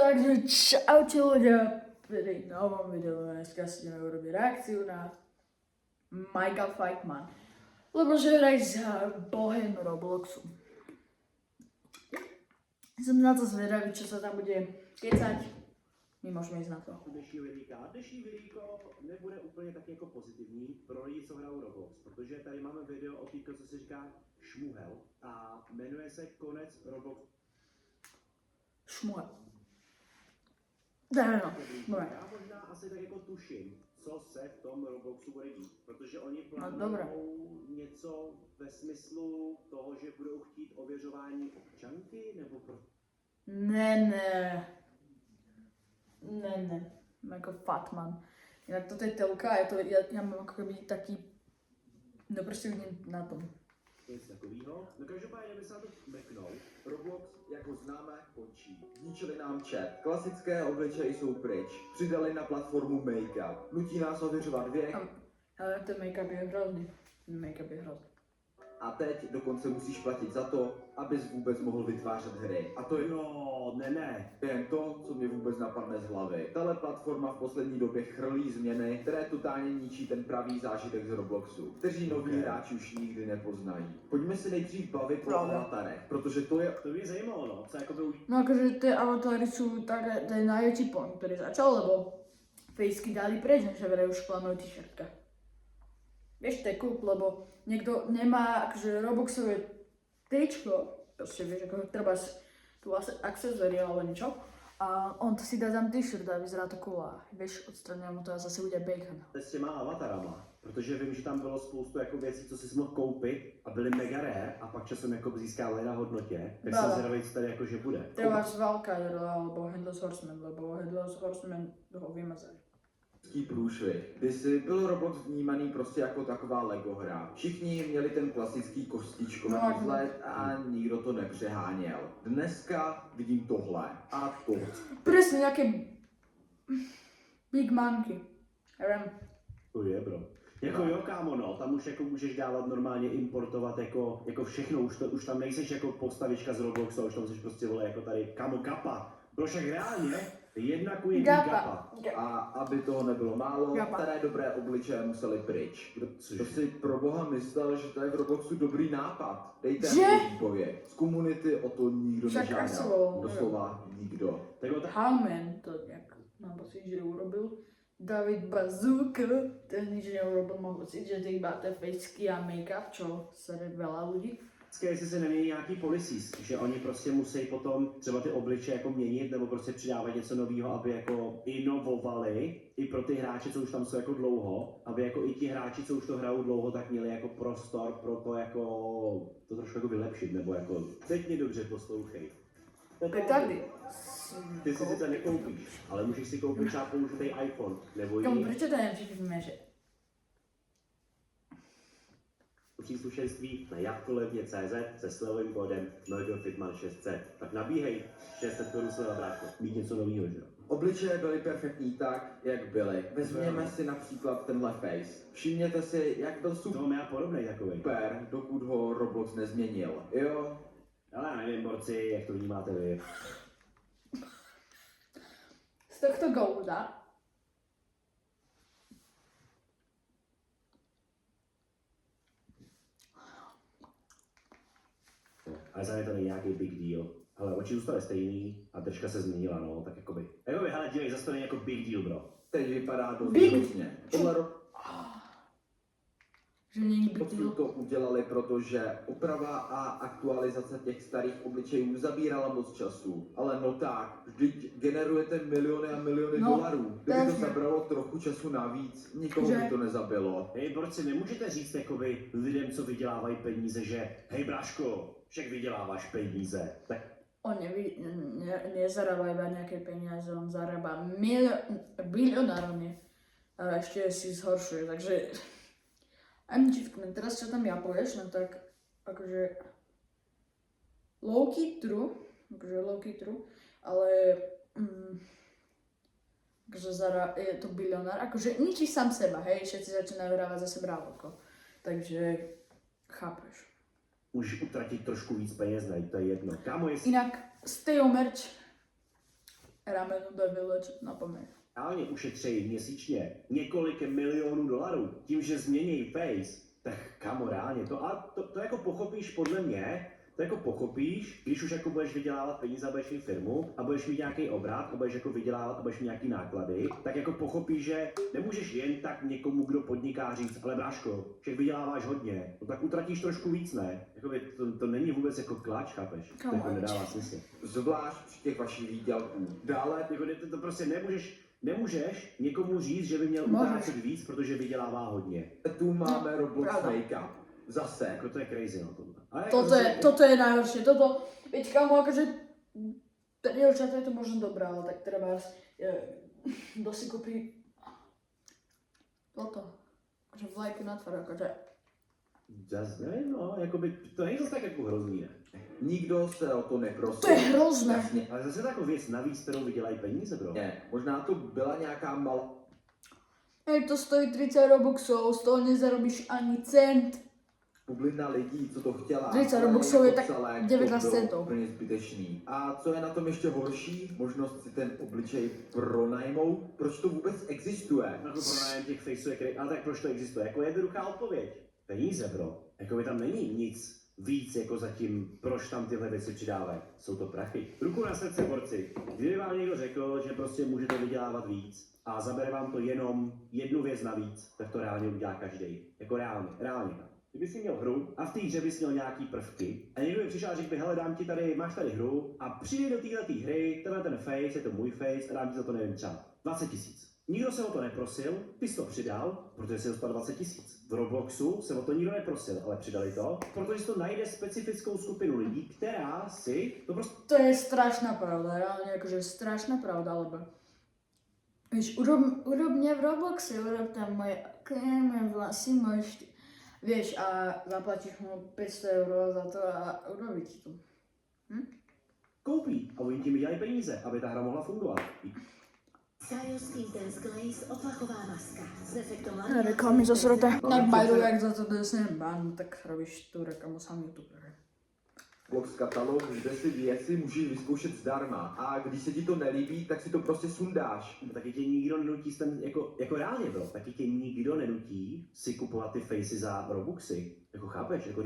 Takže čaute ľudia, pri novom videu dneska si ideme urobiť reakciu na Michael Fightman. Lebo že hraj za bohem Robloxu. Som na to zvedavý, čo sa tam bude kecať. My môžeme ísť na to. Dnešní videjko nebude úplně tak jako pozitivní pro lidi, co hrajou Roblox, protože tady máme video o týko, co se říká Šmuhel a jmenuje se Konec Roblox. Šmuhel. No, Já možná asi tak jako tuším, co se v tom Robloxu bude dít, protože oni No, plánují něco ve smyslu toho, že budou chtít ověřování občanky, nebo pro... Ne. Jako Fatman. Jinak toto je telka, je to, já mám jako keby taký, no prostě vidím na tom. Nic takového. No každopádně by se na to mrknou. Roblox, jak ho známe, končí. Zničili nám chat. Klasické obličeje jsou pryč. Přidali na platformu Make-up. Nutí nás ověřovat věk. Ale ten make-up je hrozný. A teď dokonce musíš platit za to, abys vůbec mohl vytvářet hry. A to je Jo, ne. jen to, co mě vůbec napadne z hlavy. Tahle platforma v poslední době chrlí změny, které totálně ničí ten pravý zážitek z Robloxu, kteří noví hráči už nikdy nepoznají. Pojďme se nejdřív bavit o avatarech, protože to je... To mě zajímalo, no, co jako by už... No akože tie avatáry sú také, to je najväčší point, ktorý začal, lebo fejsky dali preč, že vraj už plánujú t-shirtka. Vieš, to je cool, lebo niekto nemá akože Robloxové tričko, proste vieš, ako treba tu accessory alebo niečo, a on si dá tam t-shirt a vyzerá to cool a vieš, odstraňuje mu to a zase udělá bacon. S těma avatarama, protože vím, že tam bylo spoustu jako věcí, co si mohl koupit a byly mega rare a pak časem jako získali na hodnotě, tak jsem zvědavý, co tady jakože bude. Treba z Valkyrie alebo Headless Horseman, lebo Headless Horseman ho vymazali. Průšvih. Kdysi byl Roblox vnímaný prostě jako taková Lego hra. Všichni měli ten klasický kostičkový vzhled a nikdo to nepřeháněl. Dneska vidím tohle a to. Presne, nejaké Big Monkey. Neviem. To je, bro. Jako jo, kámo, no, tam už jako můžeš dávat normálně importovat jako všechno, už tam nejseš jako postavička z Robloxu, už tam jsi prostě vole jako tady, kámo, Kappa. Bro, však reálně, jedna ku jedný Kappa. A aby toho nebylo málo, které dobré obličeje museli pryč. To si pro boha myslel, že to je v Robloxu dobrý nápad. Dejte výboje. Z komunity o to nikdo nežádal. Doslova nikdo. Hangman to jak mám pocit, že urobil. David Bazooka, ten nič neurobil, mám pocit, že to iba tie fejsky a make-up, čo sere veľa ľudí. Jestli se nemění nějaký policies, že oni prostě musí potom třeba ty obličeje jako měnit nebo prostě přidávat něco nového, aby jako inovovali i pro ty hráče, co už tam jsou jako dlouho, aby jako i ti hráči, co už to hrajou dlouho, tak měli jako prostor pro to jako to trošku jako vylepšit, nebo jako teď mě dobře poslouchej. Petardy. Ty si sice nekoupíš, ale můžeš si koupit třeba použitý iPhone, nebo jiný. Prečo to nevšimneme, že? Příslušenství na jakolevně.cz se slovým kódem MurderFitman600. Tak nabíhej 600 korun sleva, brácho. Mít něco nového, že jo? Obličeje byly perfektní tak, jak byly. Vezměme si například tenhle face. Všimněte si, jak byl super podobnej takovej. Super, dokud ho Roblox nezměnil. Jo? Ale já nevím, borci, jak to vnímáte vy. Z tohto Golda ale za mě to není nějaký big deal. Ale oči zůstaly stejný a držka se změnila, no, tak jakoby. Hele, dívej, zase to není jako big deal, bro. Teď vypadá dost různě. že není big deal. To udělali, protože oprava a aktualizace těch starých obličejů zabírala moc času. Ale no tak, vždyť generujete miliony a miliony dolarů. Kdyby to zabralo trochu času navíc, nikoho by to nezabilo. Hej, borci, nemůžete říct jakoby lidem, co vydělávají peníze, že hej, bráško, však vyděláváš peníze. Tak on nezarába iba nejaké peniaze, on zarába bilionárne. A ešte si zhoršuje, takže ani ti vknem. Teraz čo tam ja povieš, no tak akože low-key true, ale akože je to bilionár, akože ničí sám seba, hej, všetci začínajú hrávať za seba ako. Takže chápeš. Můžeš utratit trošku víc peněz, ne? To je jedno. Kámo, Inak Steo merch ramenu da vylečit na paměť. Reálně ušetří měsíčně několik milionů dolarů tím, že změní face, tak kamo reálně to jako pochopíš podle mě, to jako pochopíš, když už jako budeš vydělávat peníze a budeš mít firmu a budeš mít nějaký obrat a budeš jako vydělávat a budeš mít nějaký náklady, tak jako pochopíš, že nemůžeš jen tak někomu, kdo podniká říct, ale bráško, že vyděláváš hodně, no tak utratíš trošku víc, ne? Jakoby to není vůbec jako kláč, chápeš? To jako nedává smysl. Zvlášť při těch vašich výdělků. Dále, jako to prostě nemůžeš někomu říct, že by měl utrácet víc, protože vydělává hodně. Tu máme Roblox pravda. Make-up. Zase. Jako to je crazy, no tohle. Ale Toto je najhoršie. Toto, veď kámo, akože pre dievčatá je to možno dobré, ale tak treba kto si kúpi toto, akože vlajku na tvár, akože Zas nevím, no, jakoby, to není zase tak jako hrozný, ne? Nikdo se o to neprosil. to je hrozné. Jasně. Ale zase takovou věc navíc, kterou vydělají peníze, bro. Ne, možná to byla nějaká malá Hej, to stojí 30 robuxov, z toho nezarobíš ani cent. bublina lidí, co to chtěla. 30 ale robuxov je jako tak celek 19 to bylo centov. úplně zbytečný. A co je na tom ještě horší? Možnost si ten obličej pronajmout. Proč to vůbec existuje? Jako pronájem těch faceů je crazy, ale tak proč to existuje? Jako jednoduchá odpověď. Peníze, bro. Jakoby tam není nic víc jako zatím, proč tam tyhle věci přidávají. Jsou to prachy. Ruku na srdce, borci. Kdyby vám někdo řekl, že prostě můžete vydělávat víc a zabere vám to jenom jednu věc navíc, tak to reálně udělá každý. Jako reálně. Kdyby si měl hru a v té hře bys měl nějaký prvky a někdo by přišel a řekl by, hele, dám ti tady, máš tady hru a přijde do této hry, tenhle ten face, je to můj face a dám ti za to, nevím, třeba 20 000. Nikdo se o to neprosil, ty jsi to přidal, protože jsi dostal 20 000. V Robloxu se o to nikdo neprosil, ale přidali to, protože to najde specifickou skupinu lidí, která si to prostě... To je strašná pravda, reálne akože strašná pravda, lebo vieš, urob mňa v Robloxe, urob tam moje vlasy, vieš, a zaplatíš mu 500 € za to a urobí ti to. koupí a oni tím vydělají peníze, aby ta hra mohla fungovat. Sajovský Intense Glaze opachová maska s efektom Reklamy zasroté. Tak by the way, jak za to dostanem ban, tak robíš tu reklamu sám youtuber. Roblox katalog, kde si věci můžeš vyzkoušet zdarma. A když se ti to nelíbí, tak si to prostě sundáš. Taky tě nikdo nenutí, jako reálně bylo, taky tě nikdo nenutí si kupovat ty faces za Robuxy. Jako chápeš, jako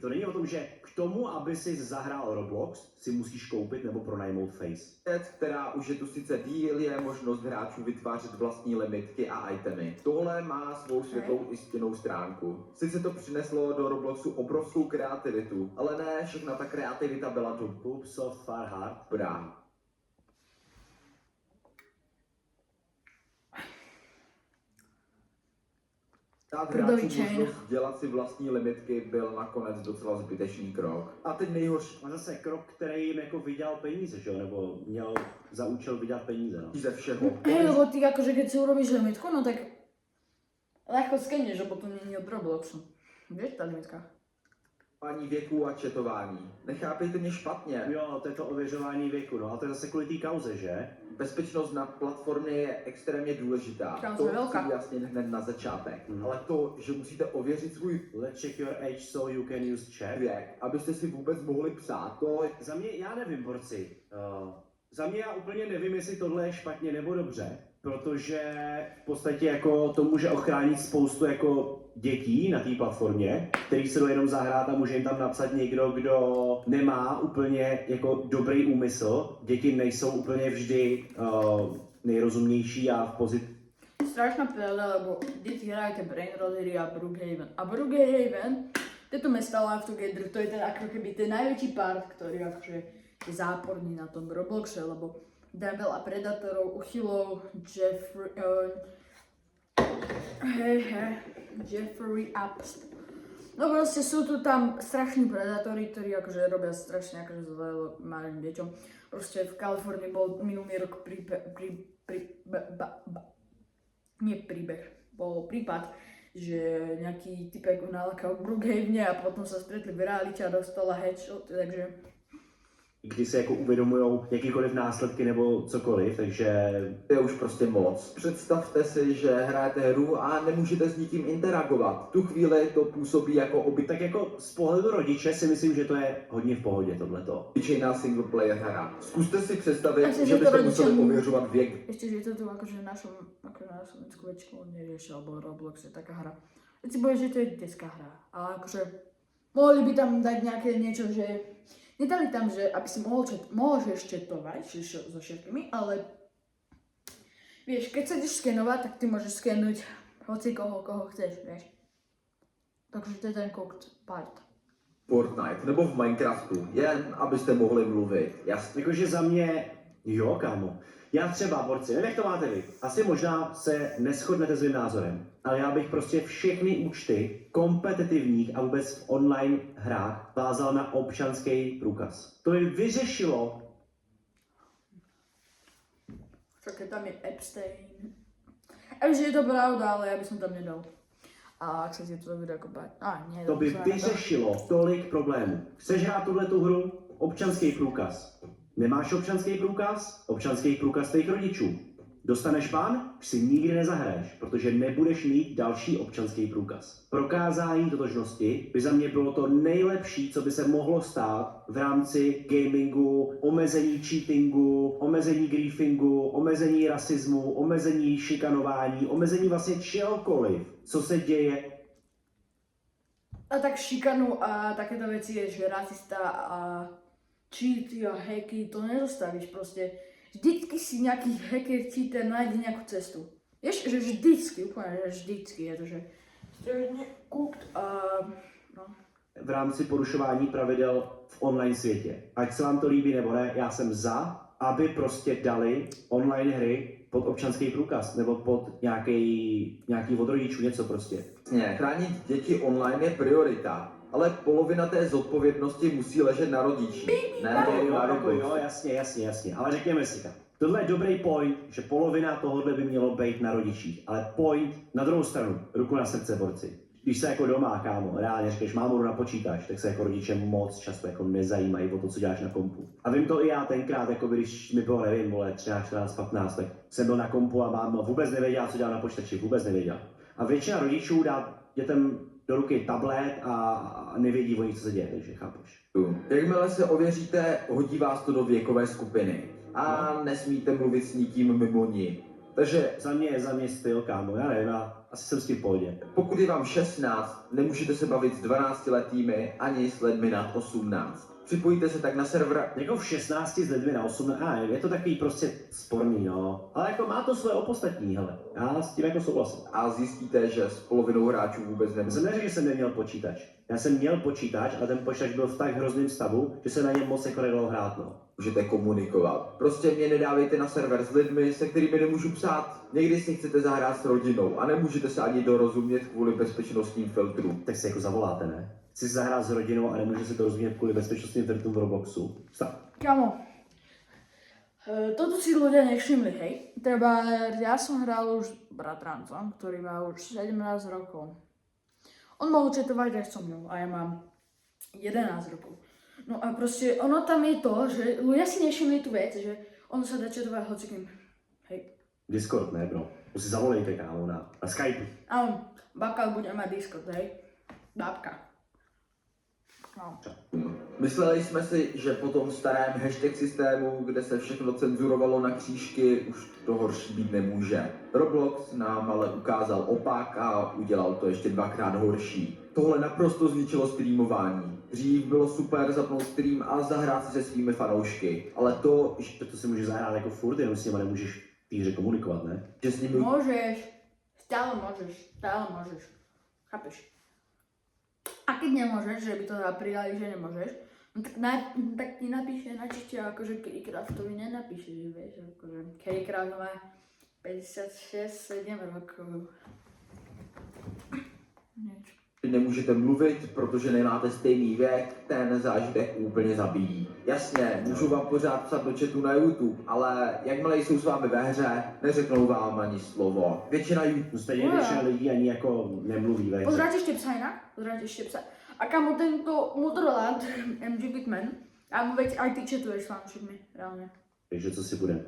to není o tom, že k tomu, aby si zahrál Roblox, si musíš koupit nebo pronajmout face. Věc, která už je tu sice díl, je možnost hráčů vytvářet vlastní limitky a itemy. Tohle má svou světlou i stěnou stránku. Sice to přineslo do Robloxu obrovskou kreativitu, ale ne všechna ta kreativita byla Ubisoft Far Hard. dobrá. Dát hráčům možnost dělat si vlastní limitky byl nakonec docela zbytečný krok. A teď nejhorší A zase krok, který jim jako vydělal peníze, že jo? Nebo měl za účel vydělat peníze, no. ze všeho. Hej, lebo ty akože keď si urobíš limitku, no tak ľahko skenieš, lebo to není od Robloxu. Vieš tá limitka? Ověřování věku a četování. Nechápejte mě špatně. Jo, to je to ověřování věku, no. A to je zase kvůli té kauze, že? Bezpečnost na platformě je extrémně důležitá. Kauza To je velká. chci vyjasnit hned na začátek. Ale to, že musíte ověřit svůj Let's check your age so you can use chat. věk, abyste si vůbec mohli psát, to je Za mě, já nevím, borci. Za mě já úplně nevím, jestli tohle je špatně nebo dobře, protože v podstatě jako to může ochránit spoustu jako dětí na té platformě, který se jdou jenom zahrát a může jim tam napsat někdo, kdo nemá úplně jako dobrý úmysl. Děti nejsou úplně vždy nejrozumnější a v pozici. Strašná pravda, lebo deti hrajú tie Brainrottery a Brookhaven. A Brookhaven, tieto mesta Live Together, to je ten ako keby ten najväčší part, ktorý akože je záporný na tom Robloxe, lebo dá veľa predátorov, uchylov, Jeffrey Epstein. No proste sú tu tam strašní predátori, ktorí akože robia strašne akože zle malým deťom. Proste v Kalifornii bol minulý rok bol prípad, že nejaký typek nalakal v Brookhavene a potom sa stretli v realite a dostala headshot, takže kdy se jako uvědomují jakýkoliv následky nebo cokoliv, takže To je už prostě moc. Představte si, že hrajete hru a nemůžete s nikým interagovat. V tu chvíli to působí jako tak jako z pohledu rodiče si myslím, že to je hodně v pohodě tohleto. obyčejná single player hra. Zkuste si představit, Asi, že že to byste rodiče museli mu- ověřovat věk. Ešte, že to tu akože na Slovensku väčšinou neriešia, alebo Roblox je taká hra. Keď si povieš, že to je detská hra, ale akože mohli by tam dať nejaké niečo, že nedali tam, že aby si môžeš četovať so všetkými, ale vieš, keď sa ideš skenovať, tak ty môžeš skenúť hoci koho chceš, vieš. Takže to je ten cooked part. Fortnite nebo v Minecraftu, jen abyste mohli mluvit. Jasně. Jakože za mě, jo kámo, já třeba, borci, nevím jak to máte vy, asi možná se neshodnete s mým názorem, ale já bych prostě všechny účty kompetitivních a vůbec v online hrách vázal na občanský průkaz. To by vyřešilo. Čakaj, tam je Epstein. A že je to pravda, ale ja by som tam nedal. A ak sa ti to bude kopať. Nie. To by som na vyřešilo tolik problémů. Chceš hrát tuhletu hru? Občanský průkaz. Nemáš občanský průkaz? Občanský průkaz tvých rodičů. Dostaneš ban? Už si nikdy nezahraješ, protože nebudeš mít další občanský průkaz. Prokázání totožnosti by za mě bylo to nejlepší, co by se mohlo stát v rámci gamingu, omezení cheatingu, omezení griefingu, omezení rasismu, omezení šikanování, omezení vlastně čehokoliv, co se děje. A tak šikanu a takéto veci je, že rasista a cheaty a hacky, to nezostavíš proste. Vždycky si nejaký hacker, cheater nájde nejakú cestu. Vieš, že vždycky, úplne, že vždycky je to, že stredne cooked a no. V rámci porušování pravidel v online světě. Ať se vám to líbí nebo ne, já jsem za, aby prostě dali online hry pod občanský průkaz nebo pod nějaký od rodičů, něco prostě. Jasně, chránit děti online je priorita, ale polovina té zodpovědnosti musí ležet na rodičích. Ne, Jo, jasně, ale řekněme si tak. Tohle je dobrý point, že polovina tohohle by mělo být na rodičích, ale point na druhou stranu, ruku na srdce, borci. Když se jako doma, kámo, reálně řekneš, mámo, jdu na počítač, tak se jako rodiče moc často jako nezajímají o to, co děláš na kompu. A vím to i já tenkrát, jako když mi bylo, nevím, vole, 13, 14, 15, tak jsem byl na kompu a máma vůbec nevěděla, co dělám na počítači, vůbec nevěděla. A většina rodičů dá dětem do ruky tablet a nevědí o nich, co se děje, takže chápeš. Jakmile se ověříte, hodí vás to do věkové skupiny a nesmíte mluvit s nikým mimo ní. Takže Za mě styl, kámo, já nevím, já asi jsem s tím v pohodě. pokud je vám 16, nemůžete se bavit s 12letými ani s lidmi nad 18. Připojíte se tak na server Jako v 16 s lidmi na 18, je to takový prostě sporný, no. Ale jako má to svoje opodstatní, hele. Já s tím jako souhlasím. a zjistíte, že s polovinou hráčů vůbec Já jsem nemusíte. neřekl, že jsem neměl počítač. Já jsem měl počítač, ale ten počítač byl v tak hrozném stavu, že se na něm moc jako nedalo hrát, no. Můžete komunikovat. Prostě mě nedávejte na server s lidmi, se kterými nemůžu psát. Někdy si chcete zahrát s rodinou a nemůžete se ani dorozumět kvůli bezpečnostním filtrům. Tak si jako zavoláte, ne? Chci si zahrát s rodinou a nemůže se to rozumět kvůli bezpečnostním filtrům v Robloxu. Kámo, toto si ľudia nevšimli, hej. Treba, ja som hral už s bratrancom, ktorý má už 17 rokov. On mohol četovať aj so mnou a ja mám 11 rokov. No a proste ono tam je to, že ľudia si nevšimli tú vec, že on sa dá četovať hocikým. Hej. Discord, ne, bro. To si zavolejte, kámo, na Skype. A babka bude mať Discord, hej. Babka. No. Mysleli jsme si, že po tom starém hashtag systému, kde se všechno cenzurovalo na křížky, už to horší být nemůže. Roblox nám ale ukázal opak a udělal to ještě dvakrát horší. Tohle naprosto zničilo streamování. Dřív bylo super zapnout stream a zahrát si se svými fanoušky, ale to, To si můžeš zahrát jako furt, jenom s nimi nemůžeš v té hře komunikovat, ne? že s nimi Môžeš, stále môžeš. Chápeš? A keď nemôžeš, že by to pridali, že nemôžeš, no tak ti napíše na čiste, akože Kerrycraftovi nenapíše, že vieš, akože Kerrycraft má 56-7 rokov. Niečo. nemůžete mluvit, protože nemáte stejný věk, ten zážitek úplně zabíjí. Jasně, můžu vám pořád psat do chatu na YouTube, ale jakmile jsou s vámi ve hře, neřeknou vám ani slovo. Většina YouTube Stejně většina lidí ani jako nemluví ve hře. Pozráte ešte psa inak? A kamo tento Mutterland, MG Bitman, A veď aj ty četuješ s fanoušikmi, reálně. Takže co si bude?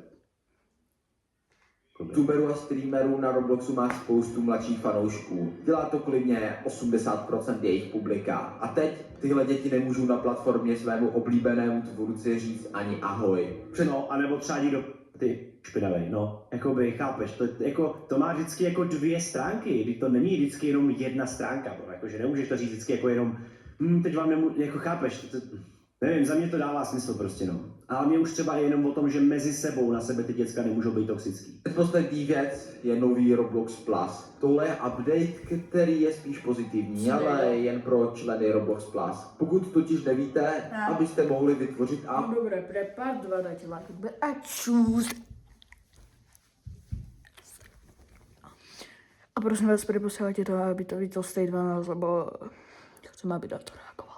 YouTuberů a streamerů na Robloxu má spoustu mladších fanoušků. Dělá to klidně 80% jejich publika. A teď tyhle děti nemůžou na platformě svému oblíbenému tvůrci říct ani ahoj. No, anebo třeba někdo ty špinavej, no, jakoby, chápeš, to má vždycky jako dvě stránky, když to není vždycky jenom jedna stránka, bro, jakože nemůžeš to říct vždycky jako jenom, teď vám jako chápeš, nevím, za mě to dává smysl prostě, no. Ale mě už třeba je jenom o tom, že mezi sebou na sebe ty děcka nemůžou být toxický. Poslední věc je nový Roblox Plus. Tohle je update, který je spíš pozitivní, ale jen pro členy Roblox Plus. Pokud totiž nevíte, abyste mohli vytvořit app, No dobré, pre part 2 dajte like a čus. A prosím vás, preposielajte to, aby to videl z tej 12, lebo chcem, aby na to reagoval.